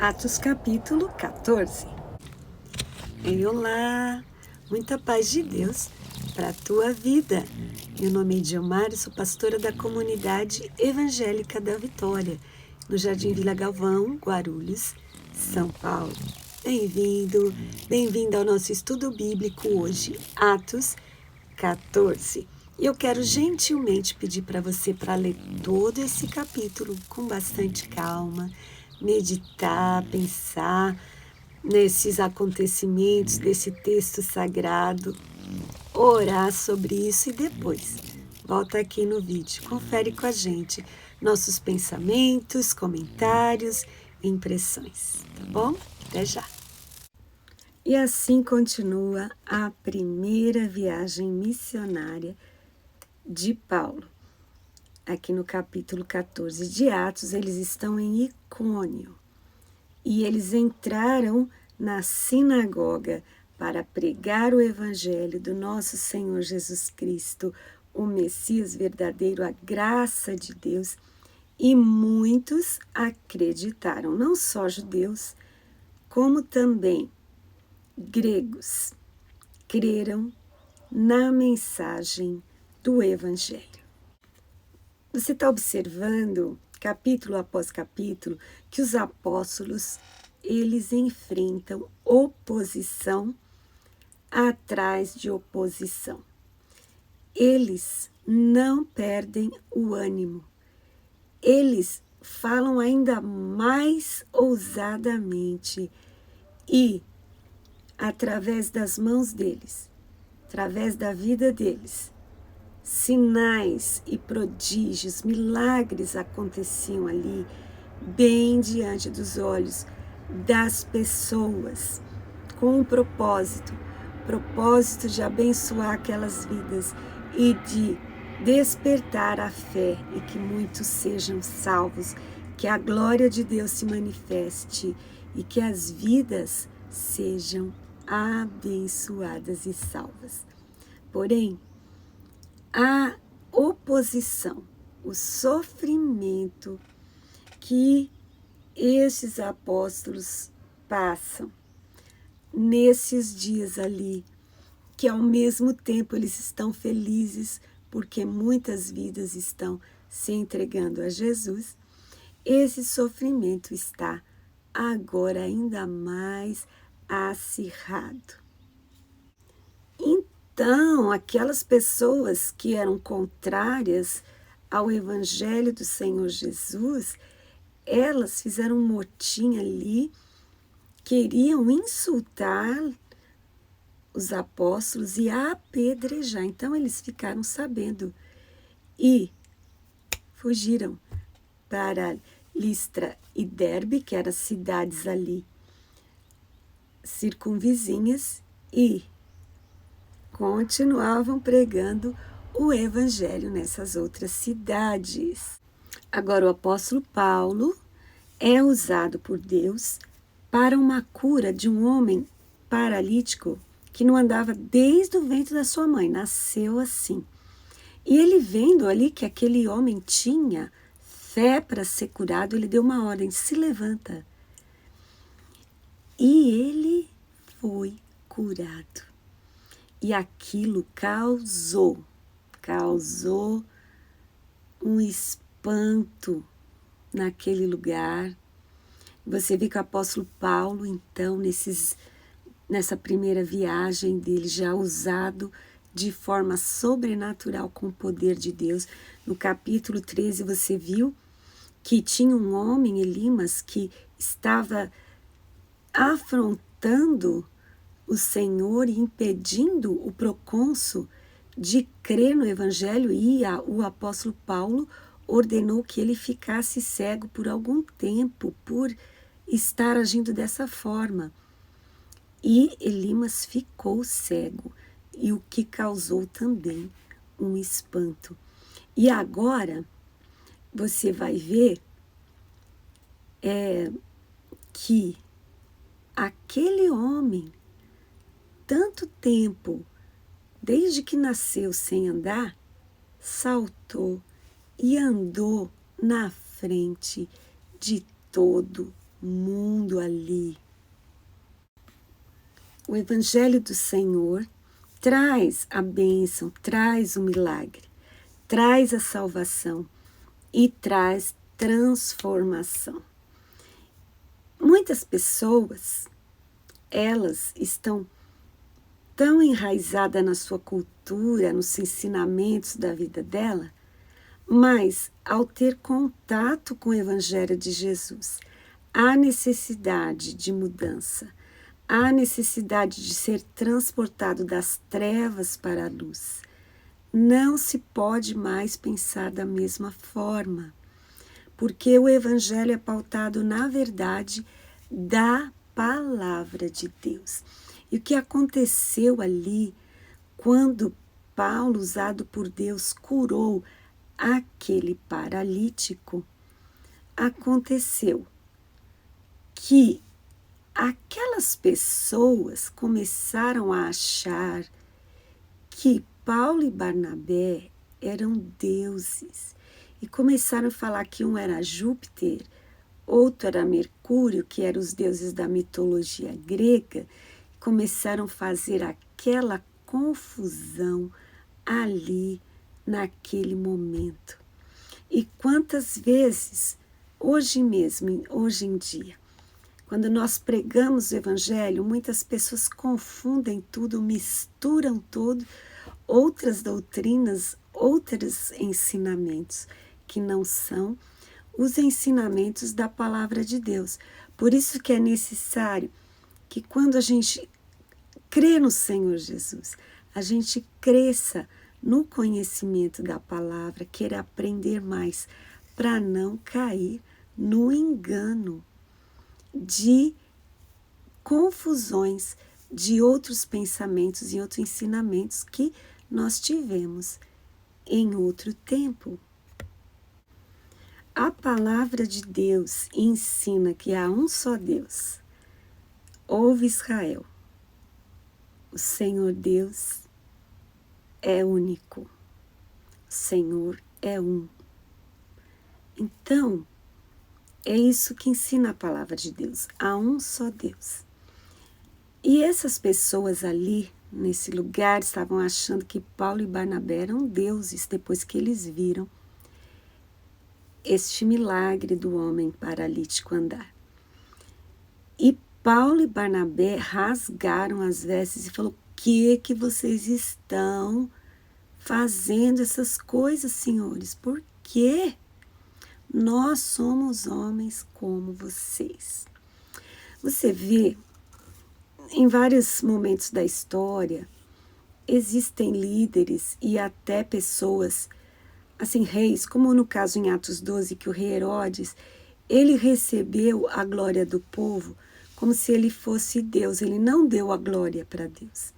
Atos capítulo 14. Olá, muita paz de Deus para a tua vida. Meu nome é Diomara, sou pastora da comunidade evangélica da Vitória, no Jardim Vila Galvão, Guarulhos, São Paulo. Bem-vindo, bem-vinda ao nosso estudo bíblico hoje, Atos 14. E eu quero gentilmente pedir para você para ler todo esse capítulo com bastante calma, meditar, pensar nesses acontecimentos, desse texto sagrado, orar sobre isso e depois volta aqui no vídeo, confere com a gente nossos pensamentos, comentários, impressões, tá bom? Até já! E assim continua a primeira viagem missionária de Paulo. Aqui no capítulo 14 de Atos, eles estão em Icônio e eles entraram na sinagoga para pregar o evangelho do nosso Senhor Jesus Cristo, o Messias verdadeiro, a graça de Deus, e muitos acreditaram, não só judeus, como também gregos, creram na mensagem do evangelho. Você está observando, capítulo após capítulo, que os apóstolos, eles enfrentam oposição atrás de oposição. Eles não perdem o ânimo. Eles falam ainda mais ousadamente e, através das mãos deles, através da vida deles, sinais e prodígios, milagres aconteciam ali, bem diante dos olhos das pessoas, com um propósito de abençoar aquelas vidas e de despertar a fé e que muitos sejam salvos, que a glória de Deus se manifeste e que as vidas sejam abençoadas e salvas. Porém, a oposição, o sofrimento que esses apóstolos passam nesses dias ali, que ao mesmo tempo eles estão felizes porque muitas vidas estão se entregando a Jesus, esse sofrimento está agora ainda mais acirrado. Então, aquelas pessoas que eram contrárias ao Evangelho do Senhor Jesus, elas fizeram um motim ali, queriam insultar os apóstolos e apedrejar. Então, eles ficaram sabendo e fugiram para Listra e Derbe, que eram cidades ali circunvizinhas, e continuavam pregando o evangelho nessas outras cidades. Agora, o apóstolo Paulo é usado por Deus para uma cura de um homem paralítico que não andava desde o ventre da sua mãe, nasceu assim. E ele vendo ali que aquele homem tinha fé para ser curado, ele deu uma ordem: se levanta. E ele foi curado. E aquilo causou um espanto naquele lugar. Você vê que o apóstolo Paulo, então, nessa primeira viagem dele, já usado de forma sobrenatural com o poder de Deus. No capítulo 13, você viu que tinha um homem, Elimas, que estava afrontando o Senhor e impedindo o procônsul de crer no evangelho, e o apóstolo Paulo ordenou que ele ficasse cego por algum tempo, por estar agindo dessa forma. E Elimas ficou cego, e o que causou também um espanto. E agora você vai ver que aquele homem, tanto tempo, desde que nasceu sem andar, saltou e andou na frente de todo mundo ali. O Evangelho do Senhor traz a bênção, traz o milagre, traz a salvação e traz transformação. Muitas pessoas, elas estão tão enraizadas na sua cultura, nos ensinamentos da vida dela, mas ao ter contato com o Evangelho de Jesus, há necessidade de mudança, há necessidade de ser transportado das trevas para a luz. Não se pode mais pensar da mesma forma, porque o Evangelho é pautado na verdade da palavra de Deus. E o que aconteceu ali, quando Paulo, usado por Deus, curou aquele paralítico, aconteceu que aquelas pessoas começaram a achar que Paulo e Barnabé eram deuses e começaram a falar que um era Júpiter, outro era Mercúrio, que eram os deuses da mitologia grega, e começaram a fazer aquela confusão ali naquele momento. E quantas vezes, hoje mesmo, hoje em dia, quando nós pregamos o Evangelho, muitas pessoas confundem tudo, misturam tudo, outras doutrinas, outros ensinamentos, que não são os ensinamentos da palavra de Deus. Por isso que é necessário que quando a gente crê no Senhor Jesus, a gente cresça no conhecimento da palavra, queira aprender mais, para não cair no engano de confusões de outros pensamentos e outros ensinamentos que nós tivemos em outro tempo. A palavra de Deus ensina que há um só Deus. Ouve, Israel, o Senhor Deus é único, o Senhor é um. Então, é isso que ensina a palavra de Deus, há um só Deus. E essas pessoas ali, nesse lugar, estavam achando que Paulo e Barnabé eram deuses, depois que eles viram este milagre do homem paralítico andar. E Paulo e Barnabé rasgaram as vestes e falaram: que vocês estão fazendo essas coisas, senhores? Por quê? Nós somos homens como vocês. Você vê, em vários momentos da história, existem líderes e até pessoas, assim, reis, como no caso em Atos 12, que o rei Herodes, ele recebeu a glória do povo como se ele fosse Deus, ele não deu a glória para Deus.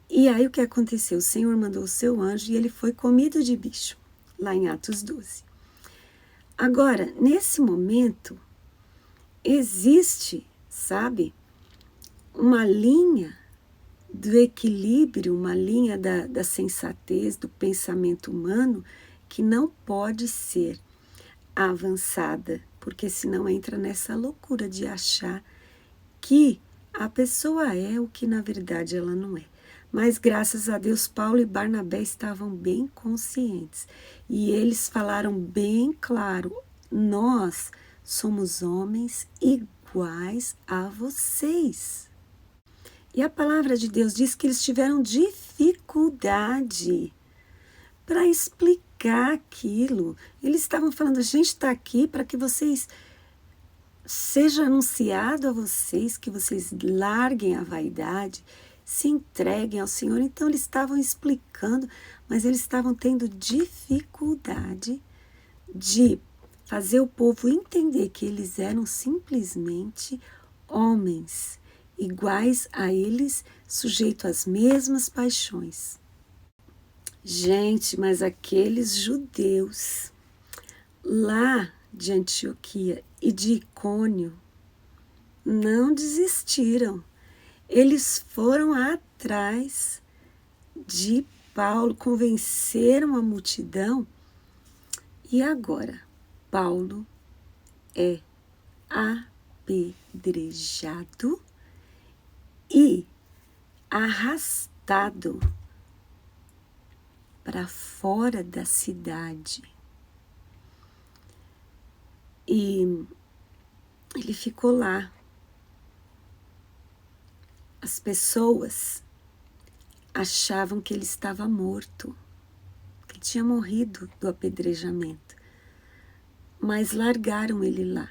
E aí o que aconteceu? O Senhor mandou o seu anjo e ele foi comido de bicho, lá em Atos 12. Agora, nesse momento, existe, sabe, uma linha do equilíbrio, uma linha da sensatez, do pensamento humano, que não pode ser avançada, porque senão entra nessa loucura de achar que a pessoa é o que na verdade ela não é. Mas graças a Deus, Paulo e Barnabé estavam bem conscientes e eles falaram bem claro: nós somos homens iguais a vocês. E a palavra de Deus diz que eles tiveram dificuldade para explicar aquilo. Eles estavam falando: a gente está aqui para que vocês seja anunciado a vocês, que vocês larguem a vaidade, se entreguem ao Senhor. Então eles estavam explicando, mas eles estavam tendo dificuldade de fazer o povo entender que eles eram simplesmente homens, iguais a eles, sujeitos às mesmas paixões. Gente, mas aqueles judeus lá de Antioquia e de Icônio não desistiram. Eles foram atrás de Paulo, convenceram a multidão e agora Paulo é apedrejado e arrastado para fora da cidade. E ele ficou lá. As pessoas achavam que ele estava morto, que ele tinha morrido do apedrejamento, mas largaram ele lá.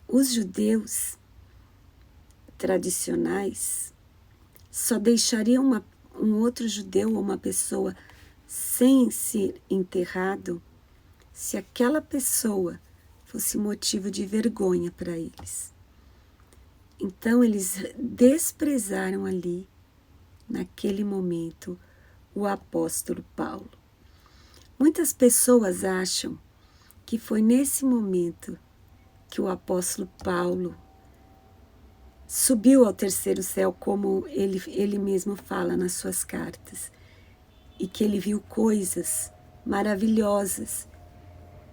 Os judeus tradicionais só deixariam um outro judeu ou uma pessoa sem ser enterrado se aquela pessoa fosse motivo de vergonha para eles. Então eles desprezaram ali, naquele momento, o apóstolo Paulo. Muitas pessoas acham que foi nesse momento que o apóstolo Paulo subiu ao terceiro céu, como ele mesmo fala nas suas cartas, e que ele viu coisas maravilhosas,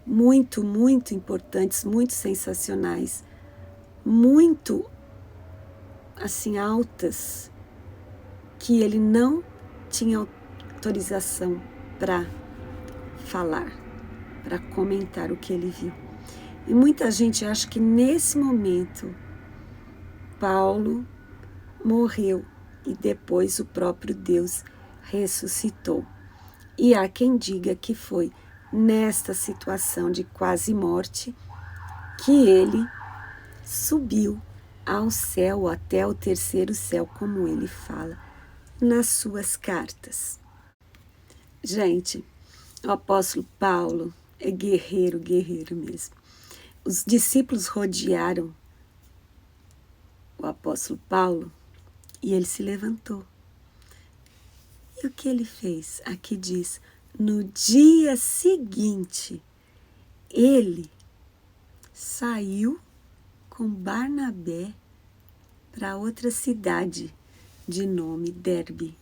muito, muito importantes, muito sensacionais, muito assim altas, que ele não tinha autorização para falar, para comentar o que ele viu. E muita gente acha que nesse momento Paulo morreu e depois o próprio Deus ressuscitou. E há quem diga que foi nesta situação de quase morte que ele subiu ao céu, até o terceiro céu, como ele fala nas suas cartas. Gente, o apóstolo Paulo é guerreiro, guerreiro mesmo. Os discípulos rodearam o apóstolo Paulo e ele se levantou. E o que ele fez? Aqui diz, no dia seguinte, ele saiu com Barnabé para outra cidade de nome Derbe.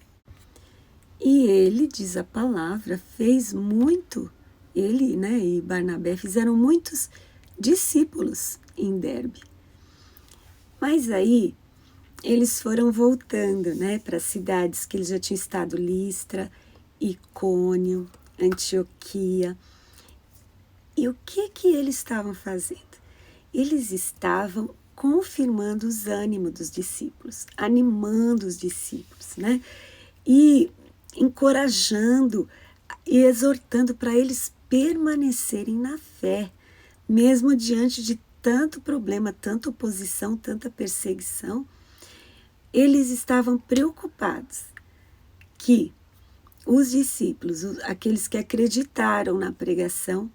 E ele, diz a palavra, fez muito, ele, e Barnabé fizeram muitos discípulos em Derbe. Mas aí eles foram voltando, para as cidades que eles já tinham estado, Listra, Icônio, Antioquia. E o que eles estavam fazendo? Eles estavam confirmando os ânimos dos discípulos, animando os discípulos, e encorajando e exortando para eles permanecerem na fé, mesmo diante de tanto problema, tanta oposição, tanta perseguição. Eles estavam preocupados que os discípulos, aqueles que acreditaram na pregação,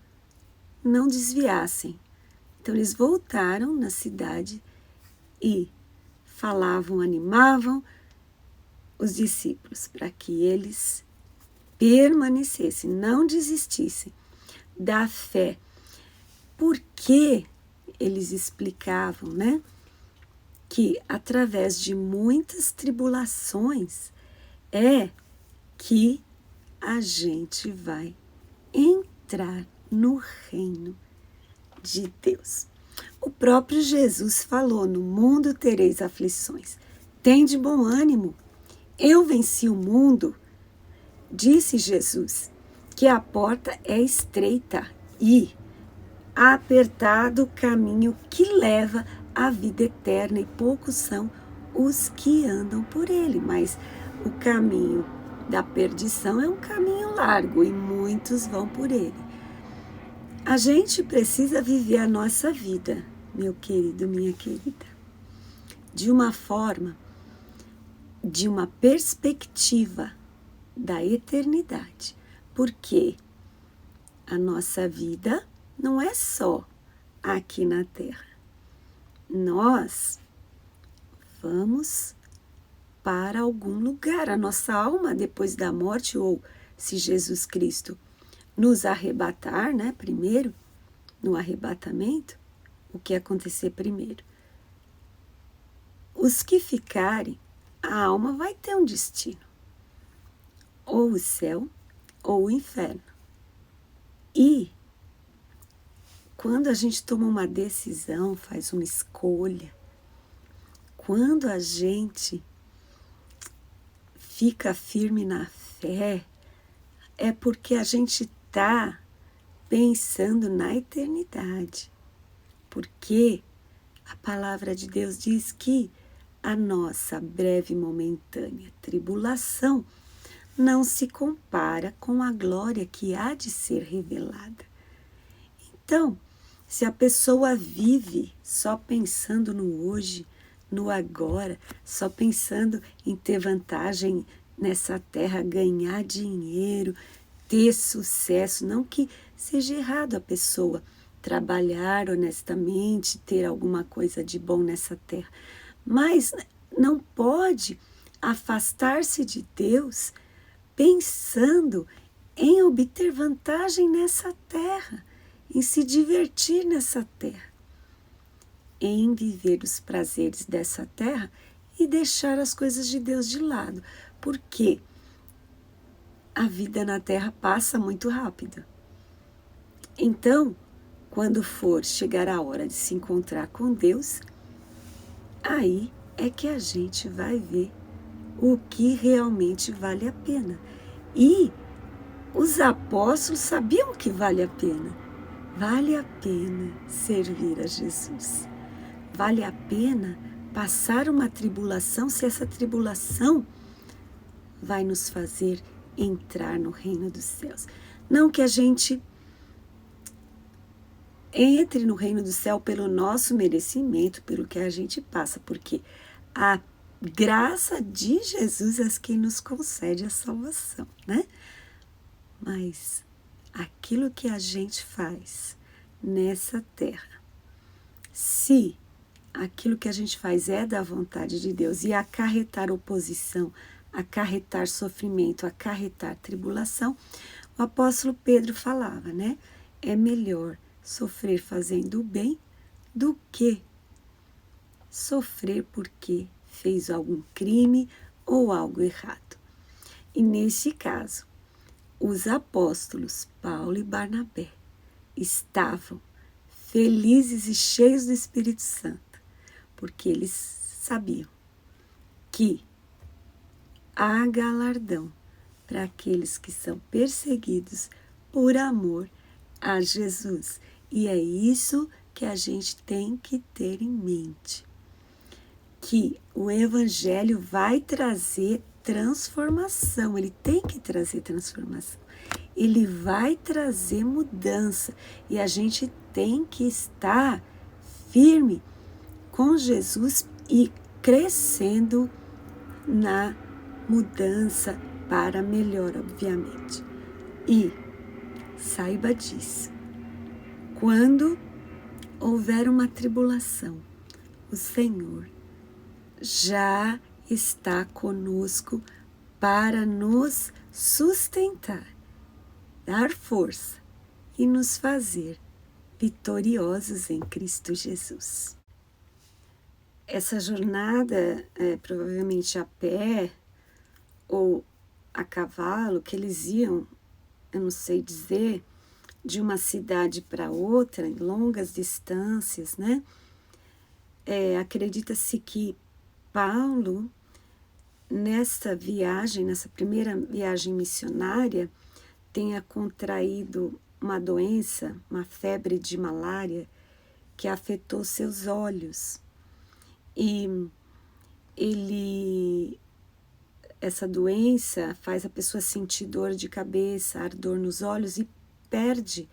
não desviassem. Então eles voltaram na cidade e falavam, animavam os discípulos para que eles permanecessem, não desistissem da fé. Porque eles explicavam, que através de muitas tribulações é que a gente vai entrar no reino de Deus. O próprio Jesus falou, no mundo tereis aflições. Tende bom ânimo, eu venci o mundo. Disse Jesus que a porta é estreita e apertado o caminho que leva à vida eterna, e poucos são os que andam por ele. Mas o caminho da perdição é um caminho largo e muitos vão por ele. A gente precisa viver a nossa vida, meu querido, minha querida, de uma forma, de uma perspectiva da eternidade, porque a nossa vida não é só aqui na Terra. Nós vamos para algum lugar. A nossa alma, depois da morte, ou se Jesus Cristo nos arrebatar, primeiro, no arrebatamento, o que acontecer primeiro? Os que ficarem, a alma vai ter um destino. Ou o céu, ou o inferno. E quando a gente toma uma decisão, faz uma escolha, quando a gente fica firme na fé, é porque a gente está pensando na eternidade. Porque a palavra de Deus diz que a nossa breve e momentânea tribulação não se compara com a glória que há de ser revelada. Então, se a pessoa vive só pensando no hoje, no agora, só pensando em ter vantagem nessa terra, ganhar dinheiro, ter sucesso, não que seja errado a pessoa trabalhar honestamente, ter alguma coisa de bom nessa terra, mas não pode afastar-se de Deus pensando em obter vantagem nessa terra, em se divertir nessa terra, em viver os prazeres dessa terra e deixar as coisas de Deus de lado, porque a vida na terra passa muito rápido. Então, quando for chegar a hora de se encontrar com Deus, aí é que a gente vai ver o que realmente vale a pena. E os apóstolos sabiam que vale a pena. Vale a pena servir a Jesus. Vale a pena passar uma tribulação, se essa tribulação vai nos fazer entrar no reino dos céus. Não que a gente entre no reino do céu pelo nosso merecimento, pelo que a gente passa, porque a graça de Jesus é quem nos concede a salvação, né? Mas aquilo que a gente faz nessa terra, se aquilo que a gente faz é da vontade de Deus e acarretar oposição, acarretar sofrimento, acarretar tribulação, o apóstolo Pedro falava, né? É melhor sofrer fazendo o bem do que sofrer porque fez algum crime ou algo errado. E nesse caso, os apóstolos Paulo e Barnabé estavam felizes e cheios do Espírito Santo, porque eles sabiam que há galardão para aqueles que são perseguidos por amor a Jesus. E é isso que a gente tem que ter em mente, que o Evangelho vai trazer transformação, ele tem que trazer transformação, ele vai trazer mudança e a gente tem que estar firme com Jesus e crescendo na mudança para melhor, obviamente. E saiba disso, quando houver uma tribulação, o Senhor já está conosco para nos sustentar, dar força e nos fazer vitoriosos em Cristo Jesus. Essa jornada, provavelmente a pé ou a cavalo, que eles iam, eu não sei dizer, de uma cidade para outra, em longas distâncias, né? Acredita-se que Paulo, nessa viagem, nessa primeira viagem missionária, tenha contraído uma doença, uma febre de malária, que afetou seus olhos. E essa doença faz a pessoa sentir dor de cabeça, ardor nos olhos e perde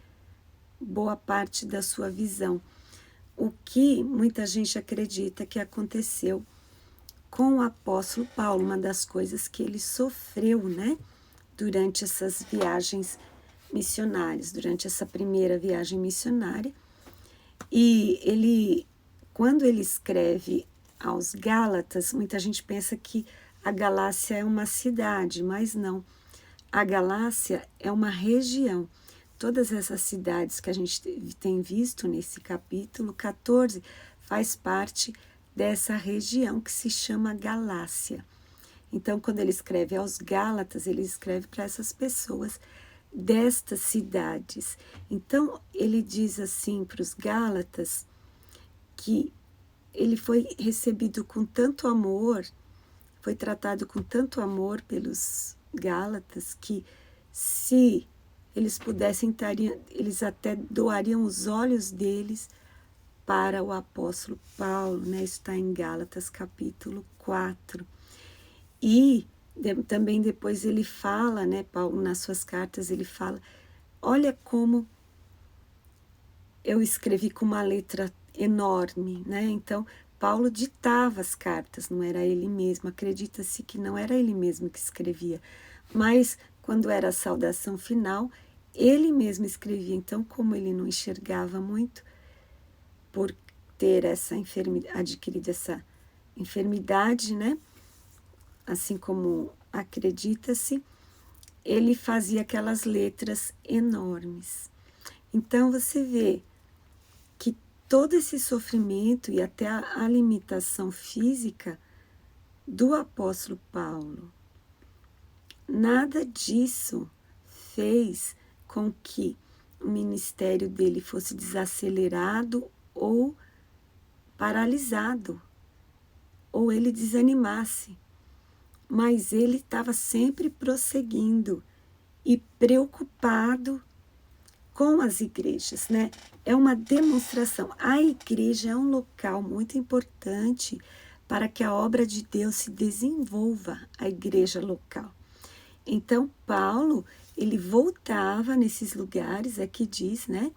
boa parte da sua visão. O que muita gente acredita que aconteceu com o apóstolo Paulo, uma das coisas que ele sofreu, né, durante essas viagens missionárias, durante essa primeira viagem missionária. E ele, quando ele escreve aos Gálatas, muita gente pensa que a Galácia é uma cidade, mas não. A Galácia é uma região. Todas essas cidades que a gente tem visto nesse capítulo 14 faz parte dessa região que se chama Galácia. Então, quando ele escreve aos Gálatas, ele escreve para essas pessoas destas cidades. Então, ele diz assim para os Gálatas que ele foi recebido com tanto amor, foi tratado com tanto amor pelos Gálatas, que se eles pudessem, eles até doariam os olhos deles para o apóstolo Paulo, né? Isso está em Gálatas capítulo 4. E também depois ele fala, né, Paulo, nas suas cartas, ele fala, olha como eu escrevi com uma letra enorme, né? Então, Paulo ditava as cartas, não era ele mesmo. Acredita-se que não era ele mesmo que escrevia, mas quando era a saudação final, ele mesmo escrevia. Então, como ele não enxergava muito, por ter essa adquirido essa enfermidade, né? Assim como acredita-se, ele fazia aquelas letras enormes. Então, você vê que todo esse sofrimento e até a limitação física do apóstolo Paulo, nada disso fez com que o ministério dele fosse desacelerado ou paralisado, ou ele desanimasse. Mas ele estava sempre prosseguindo e preocupado com as igrejas, né? É uma demonstração. A igreja é um local muito importante para que a obra de Deus se desenvolva, a igreja local. Então, Paulo, ele voltava nesses lugares, aqui diz, né?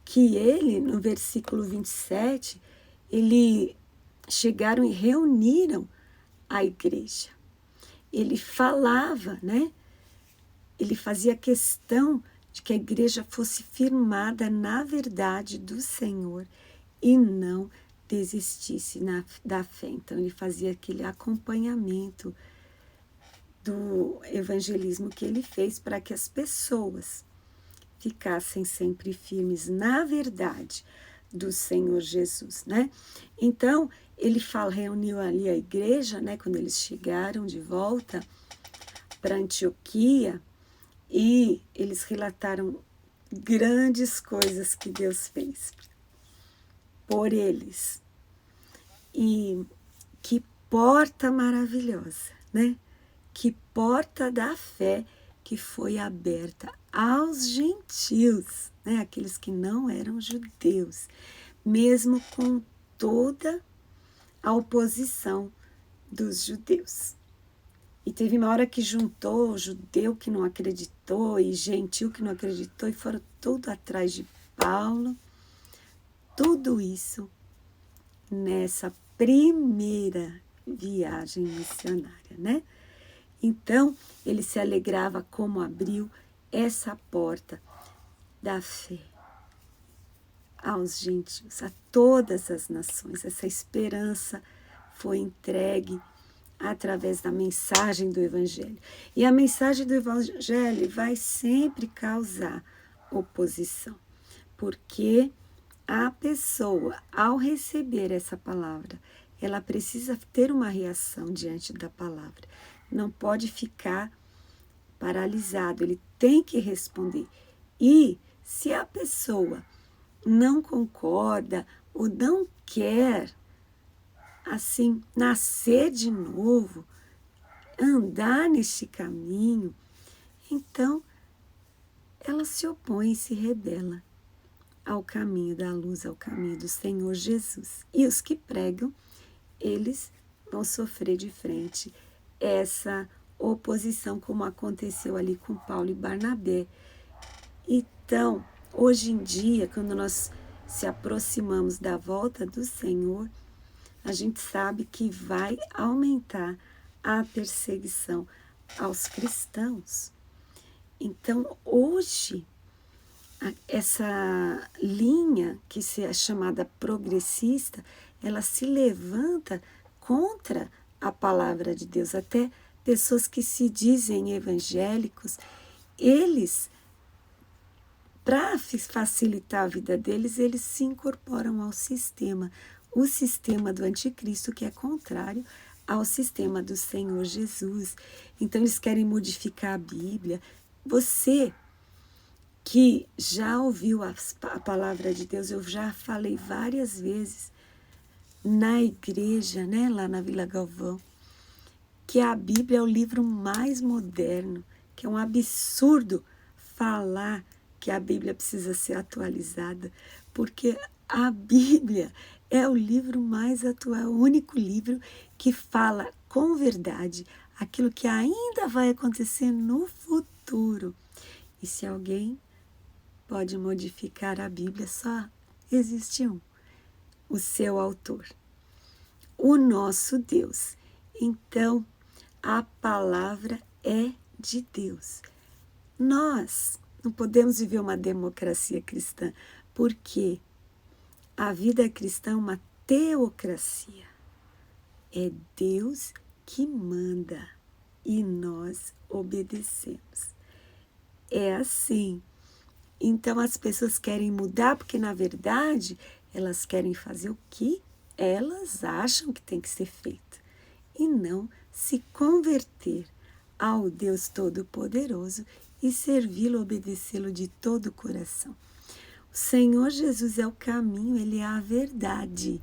Que ele, no versículo 27, ele chegaram e reuniram a igreja. Ele falava, né? Ele fazia questão de que a igreja fosse firmada na verdade do Senhor e não desistisse da fé. Então, ele fazia aquele acompanhamento do evangelismo que ele fez para que as pessoas ficassem sempre firmes na verdade do Senhor Jesus, né? Então, ele reuniu ali a igreja, né, quando eles chegaram de volta para Antioquia, e eles relataram grandes coisas que Deus fez por eles. E que porta maravilhosa, né? Que porta da fé que foi aberta aos gentios, né? Aqueles que não eram judeus, mesmo com toda a oposição dos judeus. E teve uma hora que juntou judeu que não acreditou e gentil que não acreditou e foram tudo atrás de Paulo. Tudo isso nessa primeira viagem missionária, né? Então, ele se alegrava como abriu essa porta da fé aos gentios, a todas as nações. Essa esperança foi entregue através da mensagem do Evangelho. E a mensagem do Evangelho vai sempre causar oposição, porque a pessoa, ao receber essa palavra, ela precisa ter uma reação diante da palavra. Não pode ficar paralisado, ele tem que responder. E se a pessoa não concorda ou não quer, assim, nascer de novo, andar neste caminho, então ela se opõe e se rebela ao caminho da luz, ao caminho do Senhor Jesus. E os que pregam, eles vão sofrer de frente essa oposição, como aconteceu ali com Paulo e Barnabé. Então, hoje em dia, quando nós se aproximamos da volta do Senhor, a gente sabe que vai aumentar a perseguição aos cristãos. Então, hoje, essa linha que é chamada progressista, ela se levanta contra a palavra de Deus. Até pessoas que se dizem evangélicos, eles, para facilitar a vida deles, eles se incorporam ao sistema, o sistema do anticristo, que é contrário ao sistema do Senhor Jesus. Então, eles querem modificar a Bíblia. Você que já ouviu a palavra de Deus, eu já falei várias vezes na igreja, né, lá na Vila Galvão, que a Bíblia é o livro mais moderno, que é um absurdo falar que a Bíblia precisa ser atualizada, porque a Bíblia é o livro mais atual, o único livro que fala com verdade aquilo que ainda vai acontecer no futuro. E se alguém pode modificar a Bíblia, só existe um, o seu autor, o nosso Deus. Então, a palavra é de Deus. Nós não podemos viver uma democracia cristã, porque a vida cristã é uma teocracia. É Deus que manda e nós obedecemos. É assim. Então as pessoas querem mudar porque, na verdade, elas querem fazer o que elas acham que tem que ser feito e não se converter ao Deus Todo-Poderoso e servi-lo, obedecê-lo de todo o coração. O Senhor Jesus é o caminho, Ele é a verdade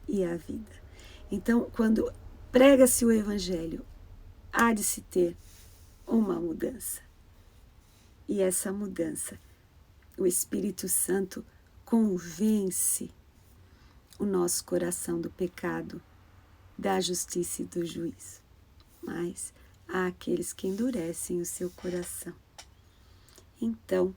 e a vida. Então, quando prega-se o Evangelho, há de se ter uma mudança. E essa mudança, o Espírito Santo convence o nosso coração do pecado, da justiça e do juízo. Mas há aqueles que endurecem o seu coração. Então,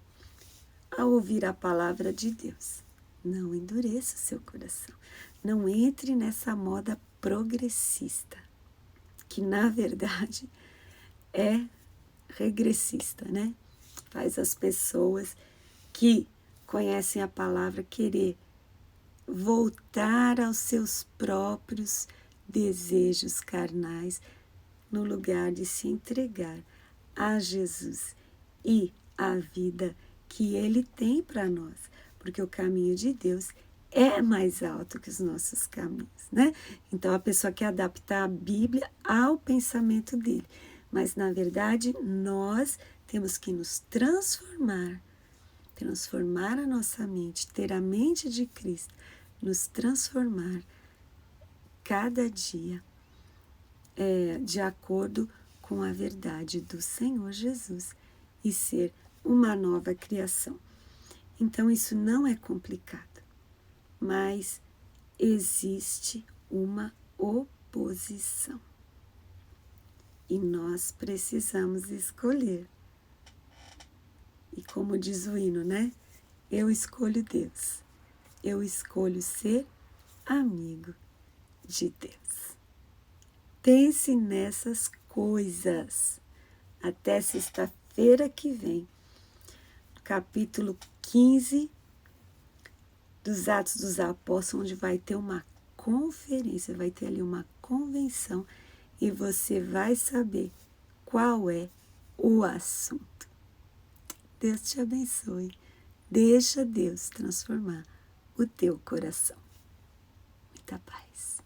ao ouvir a palavra de Deus, não endureça o seu coração. Não entre nessa moda progressista, que na verdade é regressista, né? Faz as pessoas que conhecem a palavra querer voltar aos seus próprios desejos carnais, no lugar de se entregar a Jesus e a vida que Ele tem para nós, porque o caminho de Deus é mais alto que os nossos caminhos, né? Então a pessoa quer adaptar a Bíblia ao pensamento dele, mas na verdade nós temos que nos transformar a nossa mente, ter a mente de Cristo, nos transformar cada dia de acordo com a verdade do Senhor Jesus e ser uma nova criação. Então isso não é complicado, mas existe uma oposição e nós precisamos escolher. E como diz o hino, né? Eu escolho Deus, eu escolho ser amigo de Deus. Pense nessas coisas. Até sexta-feira que vem, capítulo 15 dos Atos dos Apóstolos, onde vai ter uma conferência, vai ter ali uma convenção e você vai saber qual é o assunto. Deus te abençoe. Deixa Deus transformar o teu coração. Muita paz.